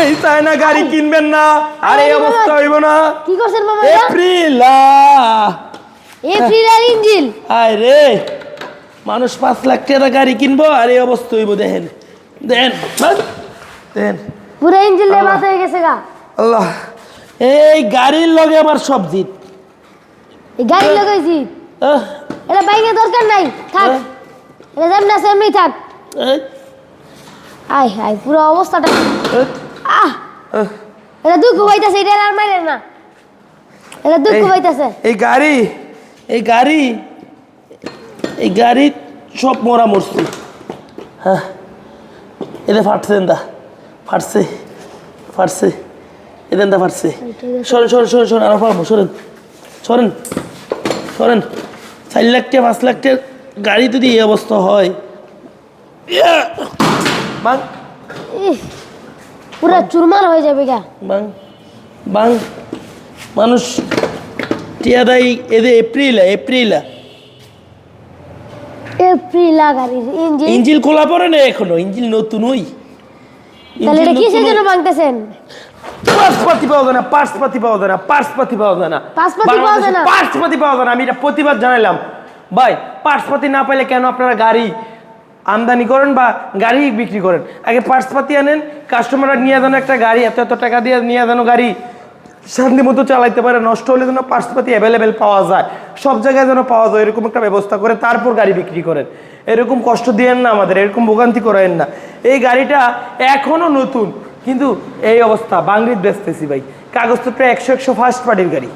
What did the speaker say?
এই চায়না গাড়ি কিনবেন না, আর এই অবস্থা হইব না। কি করছেন মামা? Aprilia April engine. আয় রে, মানুষ 5 লাখ টাকা গাড়ি কিনবো আর এই অবস্থা হইব। দেখেন দেখেন দেখেন, পুরো ইঞ্জিন লে বাত হয়ে গেছে গা। আল্লাহ, এই গাড়ির লগে আমার সব জিত। এই গাড়ি লাগাইছি, এটা বাইকের দরকার নাই, থাক। এটা যেমন আছে এমনি থাক। আয় হায়, পুরো অবস্থাটা আহ, এটা দুঃখ পাইতেছে, এটা আর মারে না, এটা দুঃখ পাইতেছে। এই গাড়ি এই গাড়ি এই গাড়ি সব মরা মরছি। হ্যাঁ, এটা ফাটছে, দা ফাটছে ফাটছে, এদেন দা ফাটছে। সরেন সরেন সরেন সরেন, আরো পারবো, সরেন সরেন সরেন। 4 লাখ টাকা 5 লাখ টাকার গাড়ি যদি এই অবস্থা হয়, বাং পুরো চুরমার হয়ে যাবে গা। বাং বাং, মানুষ টিয়া দেয় এদের এপ্রিলা এপ্রিলা। এপ্রিল গাড়ির ইঞ্জিন, ইঞ্জিন খোলা পড়ে না এখনো, ইঞ্জিন নতুন। ওই তাহলে এটা কিসের জন্য ভাঙতেছেন? পার্টসপাতি পাওয়া যায় না, পার্টসপাতি পাওয়া যায় না, পার্টসপাতি পাওয়া যায় না, পার্টসপাতি পাওয়া যায় না, পার্টসপাতি পাওয়া যায় না। আমি এটা প্রতিবাদ জানাইলাম ভাই, পার্টসপাতি না পাইলে কেন আপনারা গাড়ি আমদানি করেন বা গাড়ি বিক্রি করেন? আগে পার্টসপাতি আনেন, কাস্টমাররা নিয়ে যান একটা গাড়ি, এত এত টাকা দিয়ে নিয়ে যান গাড়ি, শান্তি মতো চালাইতে পারে। নষ্ট হলে যেন পার্টসপাতি অ্যাভেলেবেল পাওয়া যায়, সব জায়গায় যেন পাওয়া যায়, এরকম একটা ব্যবস্থা করে তারপর গাড়ি বিক্রি করেন। এরকম কষ্ট দিয়েন না আমাদের, এরকম ভোগান্তি করেন না। এই গাড়িটা এখনো নতুন, কিন্তু এই অবস্থা। বাংলির বেচতেছি ভাই, কাগজপত্র 100 100 ফার্স্ট পার্টির গাড়ি।